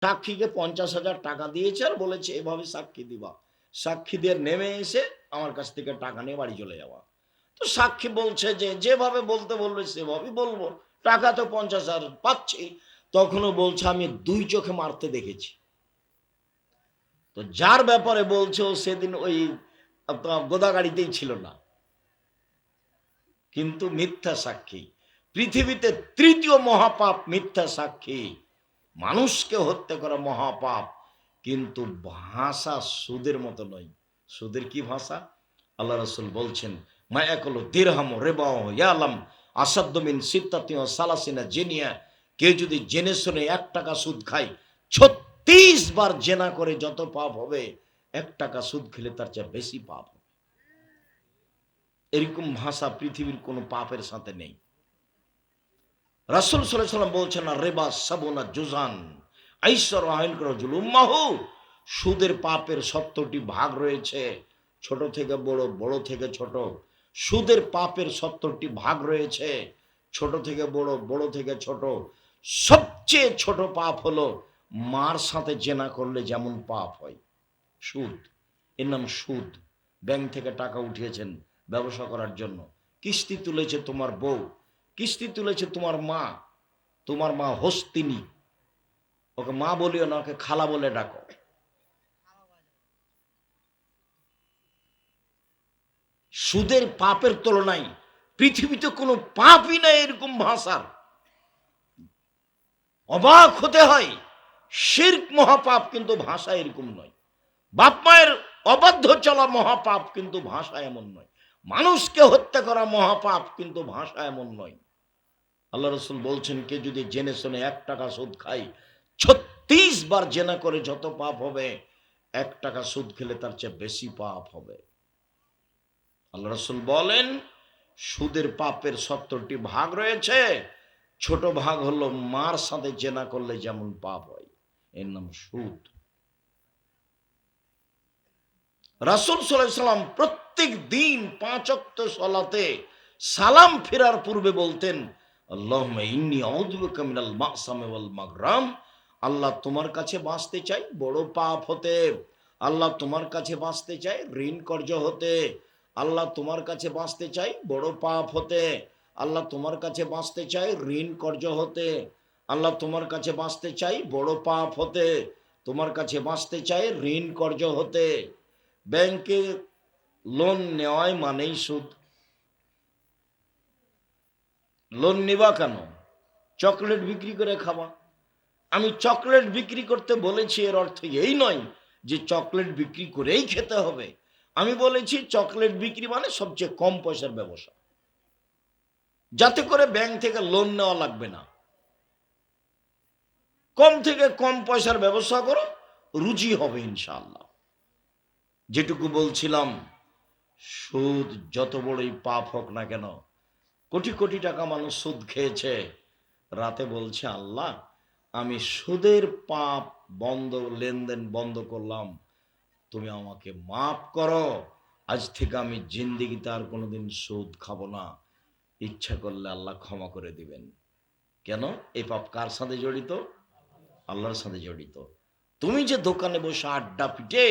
সাক্ষীকে 50,000 টাকা দিয়েছে আর বলেছে এভাবে সাক্ষী দিবা, সাক্ষীদের নেমে এসে আমার কাছ থেকে টাকা নিয়ে বাড়ি চলে যাওয়া। তো সাক্ষী বলছে যে যেভাবে বলতে বলবে সেভাবেই বলবো, টাকা তো 50,000 পাচ্ছি। তখনও বলছে আমি 2 চোখে মারতে দেখেছি। তো যার ব্যাপারে বলছে ও সেদিন ওই আপনার গোদাগাড়িতেই ছিল না, কিন্তু মিথ্যা সাক্ষী। পৃথিবীতে তৃতীয় মহাপাপ মিথ্যা সাক্ষী, মানুষকে হত্যা করা মহাপাপ। কিন্তু ভাষা সুদের মতো নয়। সুদের কি ভাষা? আল্লাহ রাসূল বলছেন মায়াকুলু দিরহাম রিবাহ ইয়ালাম আসাদ্দু মিন সিত্তাতি ওয়া সালাসিনা জিনিয়া। কেউ যদি জেনে শুনে 1 টাকা সুদ খায়, 36 বার জেনা করে যত পাপ হবে, 1 টাকা সুদ খেলে তার চেয়ে বেশি পাপ হবে। এরকম ভাষা পৃথিবীর কোনো পাপের সাথে নেই। রাসূল সাল্লাল্লাহু আলাইহি ওয়াসাল্লাম বলছেন না রিবা সাবুনা জুজান আইসার আইন রাজুল উম্মাহু। সুদের পাপের 70টি ভাগ রয়েছে, ছোট থেকে বড়, বড় থেকে ছোট। সুদের পাপের 70টি ভাগ রয়েছে, ছোট থেকে বড়, বড় থেকে ছোট। সবচেয়ে ছোট পাপ হলো মার সাথে জেনা করলে যেমন পাপ হয়, সুদ। এর নাম সুদ। ব্যাংক থেকে টাকা উঠিয়েছেন ব্যবসা করার জন্য, কিস্তি তুলেছে তোমার বউ, কিস্তি তুলেছে তোমার মা হস্তিনী। ওকে মা বলিও না, ওকে খালা বলে ডাকো। সুদের পাপের তুলনায় পৃথিবীতে কোনো পাপই নাই এরকম ভাষার। অবাক হতে হয়, শিরক মহাপাপ কিন্তু ভাষা এরকম নয়। বাপ মায়ের অবাধ্য চলা মহাপাপ কিন্তু ভাষা এমন নয়। মানুষকে হত্যা করা মহাপাপ কিন্তু ভাষা এমন নয়। আল্লাহ রাসূল বলছেন কে যদি জেনে শুনে 1 টাকা সুদ খায়, 36 বার জেনা করে যত পাপ হবে, 1 টাকা সুদ খেলে তার চেয়ে বেশি পাপ হবে। আল্লাহ রাসূল বলেন সুদের পাপের 70টি ভাগ রয়েছে, ছোট ভাগ হলো মার সাথে জেনা করলে যেমন পাপ হয়, এর নাম সুদ। রাসূল সাল্লাল্লাহু আলাইহি সাল্লাম প্রত্যেক দিন 5 ওয়াক্ত সালাতে সালাম ফেরার পূর্বে বলতেন আল্লাহুম্মা ইন্নী আউযু বিকা মিনাল মা'সামি ওয়াল মাগরাম। আল্লাহ তোমার কাছে বাঁচতে চাই বড় পাপ হতে, আল্লাহ তোমার কাছে বাঁচতে চাই ঋণ কর্জ হতে, আল্লাহ তোমার কাছে বাঁচতে চাই বড় পাপ হতে, আল্লাহ তোমার কাছে বাঁচতে চাই ঋণ কর্জ হতে, আল্লাহ তোমার কাছে বাঁচতে চাই বড় পাপ হতে, তোমার কাছে বাঁচতে চাই ঋণ কর্জ হতে। ব্যাংকে লোন নেওয়াই মানেই সুদ। লোন নিবা কেন? চকলেট বিক্রি করে খাবা। আমি চকলেট বিক্রি করতে বলেছি এর অর্থ এই নয় যে চকলেট বিক্রি করেই খেতে হবে। আমি বলেছি চকলেট বিক্রি মানে সবচেয়ে কম পয়সার ব্যবসা, যাতে করে ব্যাংক থেকে লোন নেওয়া লাগবে না। কম থেকে কম পয়সার ব্যবসা করো, রুজি হবে ইনশাআল্লাহ। যেটুকু বলছিলাম, সুদ যত বড়ই পাপ হোক না কেন, কোটি কোটি টাকা মানুষ সুদ খেয়েছে, রাতে বলছে আল্লাহ আমি সুদের পাপ বন্ধ, লেনদেন বন্ধ করলাম, তুমি আমাকে মাফ করো। আজ থেকে আমি জিন্দেগিতে আর কোনোদিন সুদ খাবো না। ইচ্ছা করলে আল্লাহ ক্ষমা করে দিবেন। কেন? এই পাপ কার সাথে জড়িত? আল্লাহর সাথে জড়িত। তুমি যে দোকানে বসে আড্ডা পিটে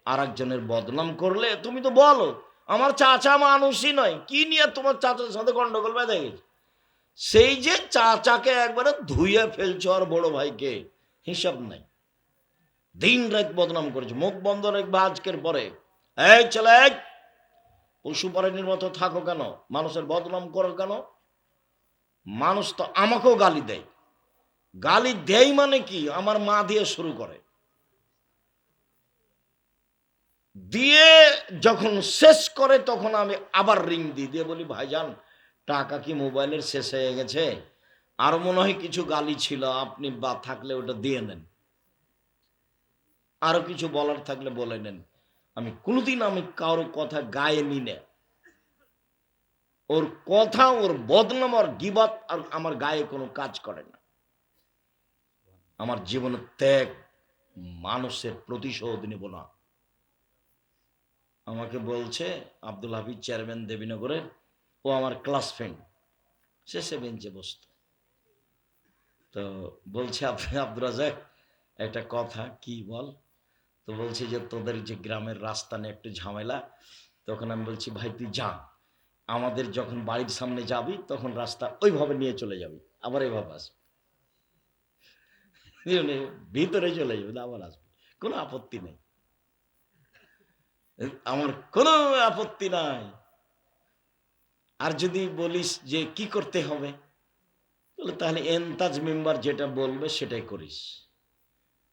আর একজনের বদনাম করলে, তুমি তো বলো আমার চাচা মানুষই নয়, কি নিয়ে তোমার চাচার সাথে গন্ডগোল বেঁধে গেছে? সেই যে চাচাকে একবারে ধুইয়ে ফেলছো আর বড় ভাইকে হিসাব নাই, দিন রাত বদনাম করেছে। মুখ বন্ধ রাখবে আজকের পরে। এই ছেলে, পশু প্রাণীর মতো থাকো কেন? মানুষের বদনাম করো কেন? মানুষ তো আমাকেও গালি দেয়। গালি দেয় মানে কি? আমার মা দিয়ে শুরু করে, দিয়ে যখন শেষ করে তখন আমি আবার রিং দিয়ে বলি ভাইজান টাকা কি মোবাইলের শেষ হয়ে গেছে? আর মনে হয় কিছু গালি ছিল, আপনি বা থাকলে ওটা দিয়ে নেন, আরো কিছু বলার থাকলে বলে নেন। আমি কোনোদিন কারো কথা গায়ে নি না। ওর কথা, ওর বদনাম, ওর গিবাত আর আমার গায়ে কোনো কাজ করে না। আমার জীবনের ত্যাগ, মানুষের প্রতিশোধ নেব না। আমাকে বলছে আব্দুল হাফিজ চেয়ারম্যান দেবীনগরের, ও আমার ক্লাস ফ্রেন্ড, শেষে বেঞ্চে বসত। তো বলছে আপনি আব্দুল রাজাক একটা কথা কি বল, তো বলছি যে তোদের যে গ্রামের রাস্তা নিয়ে একটু ঝামেলা। তখন আমি বলছি ভাই তুই যা, আমাদের যখন বাড়ির সামনে যাবি তখন রাস্তা ওইভাবে নিয়ে চলে যাবি, আবার এইভাবে আসবি, ভিতরে চলে যাবে আবার আসবি, কোনো আপত্তি নেই, আমার কোনো আপত্তি নাই। আর যদি বলিস যে কি করতে হবে, বলে তাহলে এন্তাজ মেম্বার যেটা বলবে সেটাই করিস।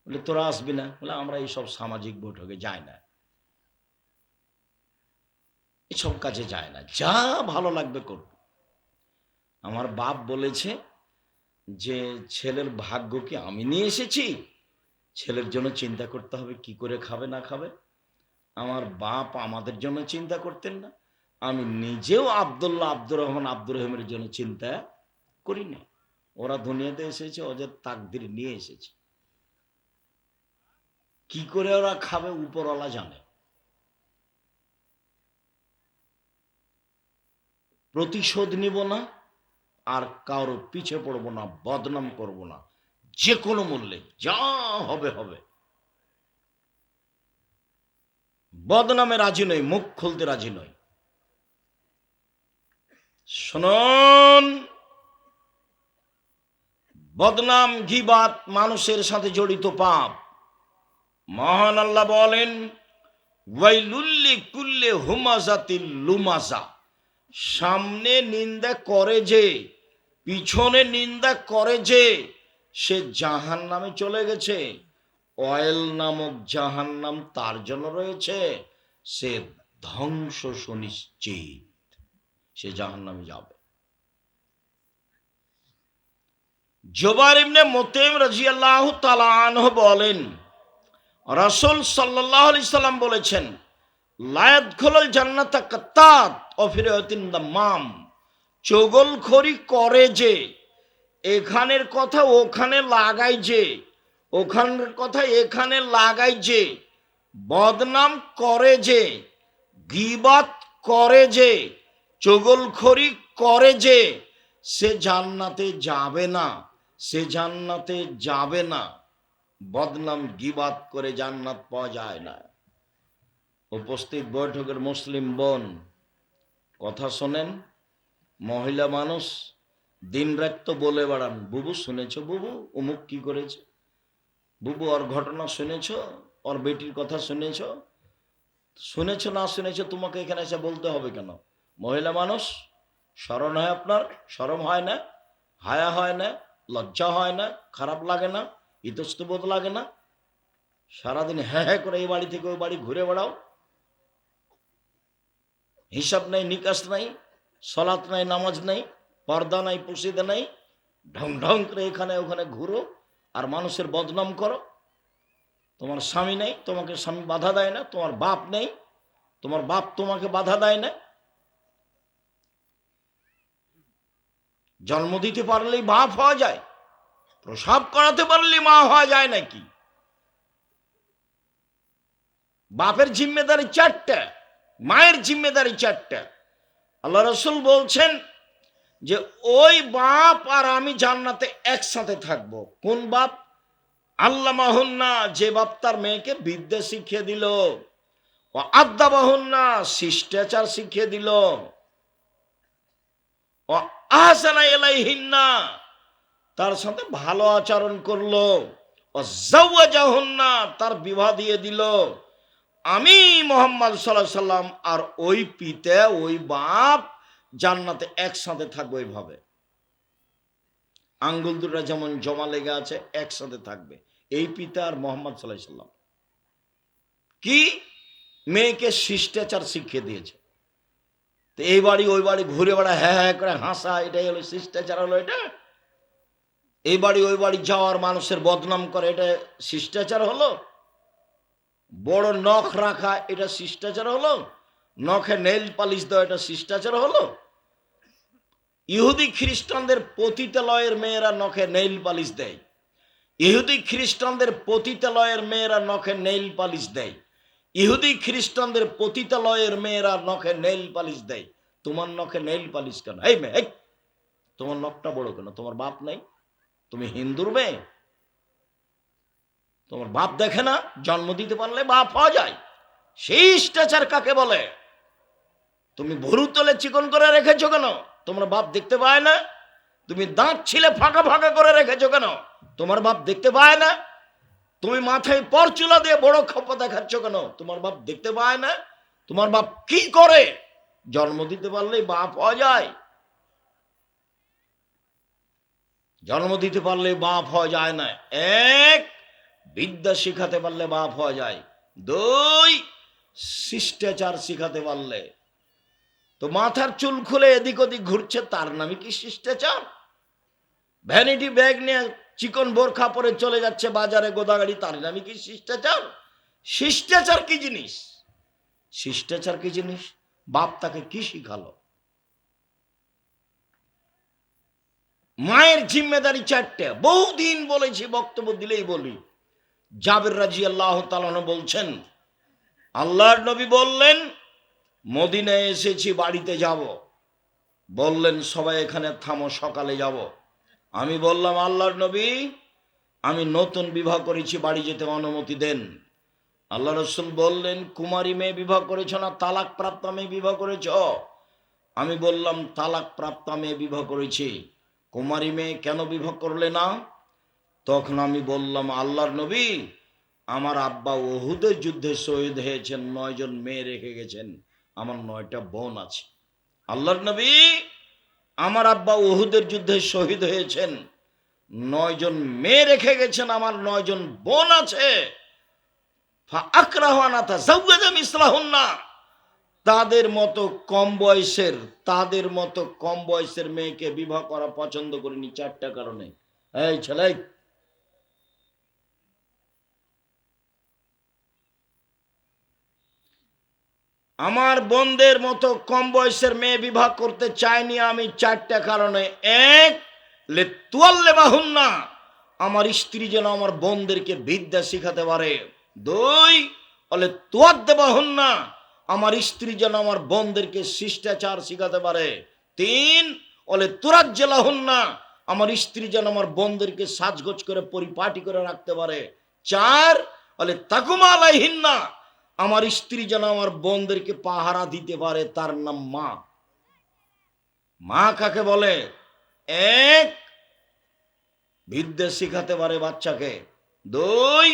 বলে তোরা আসবি না? বলে আমরা এইসব সামাজিক বৈঠকে যাই না, এসব কাজে যায় না, যা ভালো লাগবে করব। আমার বাপ বলেছে যে ছেলের ভাগ্য কি আমি নিয়ে এসেছি? ছেলের জন্য চিন্তা করতে হবে কি করে খাবে না খাবে। আমার বাপ আমাদের জন্য চিন্তা করতেন না, আমি নিজেও আব্দুল্লাহ, আব্দুর রহমান, আব্দুর রহিমের জন্য চিন্তা করি না। ওরা দুনিয়াতে এসেছে ওদের তাকদির নিয়ে এসেছে, কি করে ওরা খাবে উপরওয়ালা জানে। প্রতিশোধ নিব না, আর কারো পিছে পড়বো না, বদনাম করব না, যে কোনো মূল্যে যা হবে হবে। বদনামে রাজি নই, মুখ খুলতে রাজি নই। শুনুন, বদনাম গীবাত মানুষের সাথে জড়িত পাপ। মহান আল্লাহ বলেন ওয়াইলুল্লি কুল্লে হুমাজাতিল লুমাজা, সামনে নিন্দা করে যে, পিছনে নিন্দা করে যে, সে জাহান্নামে চলে গেছে। অয়েল নামক জাহান্নাম তার জন্য রয়েছে, সে ধ্বংস সুনিশ্চিত, সে জাহান্নামে যাবে। জুবাইর ইবনে মুতঈম রাদিয়াল্লাহু তাআলা আনহু বলেন রাসূল সাল্লাল্লাহু আলাইহি সাল্লাম বলেছেন লা ইয়াদখুলুল জান্নাতা কাত্তাত ওয়া ফি রিওয়ায়াতিন দাম্মাম, চগলখড়ি করে যে, এখানের কথা ওখানে লাগাই যে, ওখানের কথা এখানে লাগাই যে, বদনাম করে যে, গীবাত করে যে, চগলখড়ি করে যে, সে জান্নাতে যাবে না, সে জান্নাতে যাবে না। বদনাম গীবাত করে জান্নাত পাওয়া যায় না। উপস্থিত বৈঠকের মুসলিম বোন, কথা শোনেন। মহিলা মানুষ দিন রাত তো বলে বেড়ান, বুবু শুনেছ, বুবু অমুক কি করেছে, বুবু ওর ঘটনা শুনেছ, ওর বেটির কথা শুনেছ। শুনেছ না শুনেছ তোমাকে এখানে এসে বলতে হবে কেন? মহিলা মানুষ, শরম হয় আপনার? শরম হয় না? হায়া হয় না? লজ্জা হয় না? খারাপ লাগে না? ইতস্তবোধ লাগে না? সারাদিন হ্যাঁ হ্যাঁ করে এই বাড়ি থেকে ওই বাড়ি ঘুরে বেড়াও, হিসাব নাই, নিকাশ নাই, সলাত নাই, নামাজ নাই, পর্দা নাই, পুশিদা নাই, ঢং ঢং করে এখানে ওখানে ঘুরো আর মানুষের বদনাম করো। তোমার স্বামী নেই, তোমাকে স্বামী বাধা দেয় না, তোমার বাপ নেই, তোমার বাপ তোমাকে বাধা দেয় না। জন্ম দিতে পারলেই বাপ হওয়া যায়? প্রসাব করাতে পারলেই মা হওয়া যায় নাকি? বাপের জিম্মেদারি চারটা, মায়ের জিম্মেদারি চারটা। আল্লাহ রাসূল বলছেন যে ওই বাপ আর আমি জান্নাতে একসাথে থাকবো। কোন বাপ? আল্লাহ মাহুন্না, যে বাপ তার মেয়েকে বিদ্যা শিখিয়ে দিল, ও আদ্দা বাহুন্না, শিষ্টাচার শিখিয়ে দিল, ও আহসানা ইলাইহিন্না, তার সাথে ভালো আচরণ করলো, ও জাওয়াজাহুন্না, তার বিবাহ দিয়ে দিল। আমি মুহাম্মদ সাল্লাল্লাহু আলাইহি সাল্লাম আর ওই পিতা ওই বাপ জান্নাতে একসাথে থাকবো। এইভাবে আঙ্গুল দুটা যেমন জমা লেগে আছে একসাথে থাকবে, এই পিতা আর মুহাম্মদ সাল্লাল্লাহু আলাইহি সাল্লাম। কি? মেয়েকে শিষ্টাচার শিখিয়ে দিয়েছে। তো এই বাড়ি ওই বাড়ি ঘুরে বেড়া, হ্যাঁ হ্যাঁ করে হাসা, এটাই হলো শিষ্টাচার? হলো এটা? এই বাড়ি ওই বাড়ি যাওয়ার মানুষের বদনাম করে, এটা শিষ্টাচার হলো? বড় নখ রাখা, এটা শিষ্টাচার হলো? নখে নেইল পালিশ দেওয়া, এটা শিষ্টাচার হলো? ইহুদি খ্রিস্টানদের পতিতালয়ের মেয়েরা নখে নেইল পালিশ দেয়, ইহুদি খ্রিস্টানদের পতিতালয়ের মেয়েরা নখে নেইল পালিশ দেয়, ইহুদি খ্রিস্টানদের পতিতালয়ের মেয়েরা নখে নেইল পালিশ দেয়। তোমার নখে নেইল পালিশ কেন? এই মেয়ে, তোমার নখটা বড় কেন? তোমার বাপ নাই? তুমি হিন্দুর মেয়ে? তোমার বাপ দেখে না? জন্ম দিতে পারলে বাপ হওয়া যায়। শিষ্টাচার কাকে বলে? তুমি ভরু তলে চিকন করে রেখেছো কেন? তোমার বাপ দেখতে পায় না? তুমি দাঁত ছিলে ফাঁকা ফাঁকা করে রেখেছো কেন? তোমার বাপ দেখতে পায় না? তুমি মাথায় পরচুলা দিয়ে বড় খপ্পা দেখাচ্ছ কেন? তোমার বাপ দেখতে পায় না? তোমার বাপ কি করে? জন্ম দিতে পারলেই বাপ হওয়া যায়? জন্ম দিতে পারলে বাপ হওয়া যায় না। এক, বিদ্যা শিখাতে পারলে বাপ হওয়া যায়। দুই, শিষ্টাচার শিখাতে পারলে। তো মাথার চুল খুলে এদিক ওদিক ঘুরছে, তার নামে কি শিষ্টাচার? ভ্যানিটি ব্যাগ নিয়ে চিকন বোরখা পরে চলে যাচ্ছে বাজারে গোদাগাড়ি, তার নামে কি শিষ্টাচার? শিষ্টাচার কি জিনিস? শিষ্টাচার কি জিনিস? বাপ তাকে কি শিখালো? মায়ের জিম্মেদারি চারটে, বহুদিন বলেছি, বক্তব্য দিলেই বলি। জাবের রাদিয়াল্লাহু তাআলা বলছেন, আল্লাহর নবী বললেন, মদিনায় এসেছি, বাড়িতে যাব। বললেন সবাই এখানে থামো, সকালে যাব। আমি বললাম, আল্লাহর নবী, আমি নতুন বিবাহ করেছি, বাড়ি যেতে অনুমতি দেন। আল্লাহ রাসূল বললেন, কুমারী মেয়ে বিবাহ করেছ না তালাক প্রাপ্ত মেয়ে বিবাহ করেছ? আমি বললাম, তালাক প্রাপ্ত মেয়ে বিবাহ করেছি। কুমারী মেয়ে কেন বিবাহ করলে না? তখন আমি বললাম, আল্লাহর নবী, আমার আব্বা উহুদের যুদ্ধে শহীদ হয়েছেন, 9 জন মেয়ে রেখে গেছেন, আমার 9টা বোন আছে। আল্লাহর নবী, আমার আব্বা উহুদের যুদ্ধে শহীদ হয়েছেন, 9 জন মেয়ে রেখে গেছেন, আমার 9 জন বোন আছে। তাদের মতো কম বয়সের মেয়েকে বিবাহ করা পছন্দ করিনি 4টা কারণে। এই ছেলে, আমার বোনদের মতো কম বয়সের মেয়ে বিবাহ করতে চাইনি আমি 4টা কারণে। এক, লিতুয়াল্লিমাহুন্না, আমার স্ত্রী যেন আমার বোনদেরকে বিদ্যা শিখাতে পারে। 2, লিতুআদ্দিবাহুন্না, আমার স্ত্রী যেন আমার বোনদেরকে শিষ্টাচার শিখাতে পারে। 3, লিতুরাজ্জিলাহুন্না, আমার স্ত্রী যেন আমার বোনদেরকে সাজগোজ করে পরিপাটি করে রাখতে পারে। 4, লিতাকুমা আলাইহিন্না, আমার স্ত্রী যেন আমার বোনদেরকে পাহারা দিতে পারে, তার নাম মা। মা কাকে বলে? 1, বিদ্যা শিখাতে পারে বাচ্চাকে। 2,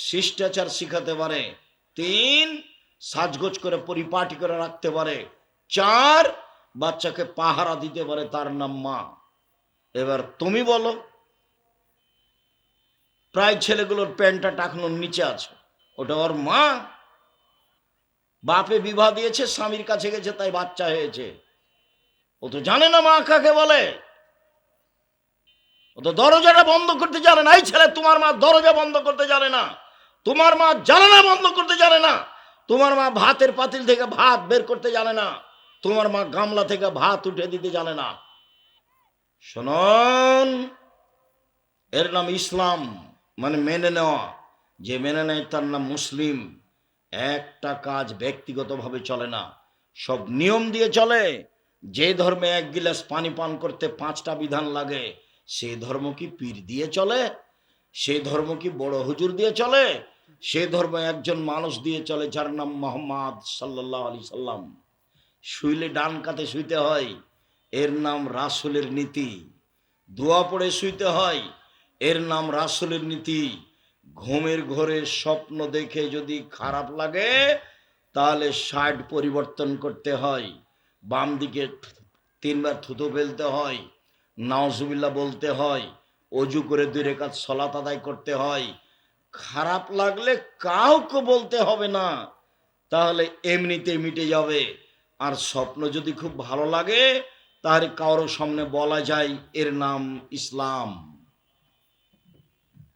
শিষ্টাচার শিখাতে পারে। 3, সাজগোজ করে পরিপাটি করে রাখতে পারে। 4, বাচ্চাকে পাহারা দিতে পারে, তার নাম মা। এবার তুমি বলো, প্রায় ছেলেগুলোর প্যান্টটা টাকনোর নিচে আছে, ওটা ওর মা? বাপে বিবাহ দিয়েছে, স্বামীর কাছে গেছে, তাই বাচ্চা হয়েছে। ও তো জানে না মা কাকে বলে। ও তো দরজাটা বন্ধ করতে জানে না। এই ছেলে, তোমার মা দরজা বন্ধ করতে জানে না, তোমার মা জানালা বন্ধ করতে জানে না, তোমার মা ভাতের পাতিল থেকে ভাত বের করতে জানে না, তোমার মা গামলা থেকে ভাত উঠে দিতে জানে না। শুনুন, এর নাম ইসলাম, মানে মেনে নেওয়া। যে মেনে নেয় তার নাম মুসলিম। একটা কাজ ব্যক্তিগতভাবে চলে না, সব নিয়ম দিয়ে চলে। যে ধর্মে 1 গিলাস পানি পান করতে 5টা বিধান লাগে, সেই ধর্ম কি পীর দিয়ে চলে? সেই ধর্ম কি বড় হুজুর দিয়ে চলে? সেই ধর্ম একজন মানুষ দিয়ে চলে, যার নাম মুহাম্মদ সাল্লাল্লাহু আলাইহি সাল্লাম। শুইলে ডান কাতে শুইতে হয়, এর নাম রাসূলের নীতি। দোয়া পড়ে শুইতে হয়, এর নাম রাসূলের নীতি। ঘুমের ঘোরে স্বপ্ন দেখে যদি খারাপ লাগে, তাহলে 60 পরিবর্তন করতে হয়। বাম দিকে 3 বার থুতু ফেলতে হয়, নাউজুবিল্লাহ বলতে হয়, অজু করে 2 রাকাত সালাত আদায় করতে হয়। খারাপ লাগলে কাউকে বলতে হবে না, তাহলে এমনিতে মিটে যাবে। আর স্বপ্ন যদি খুব ভালো লাগে, তাহলে কারোর সামনে বলা যায়, এর নাম ইসলাম।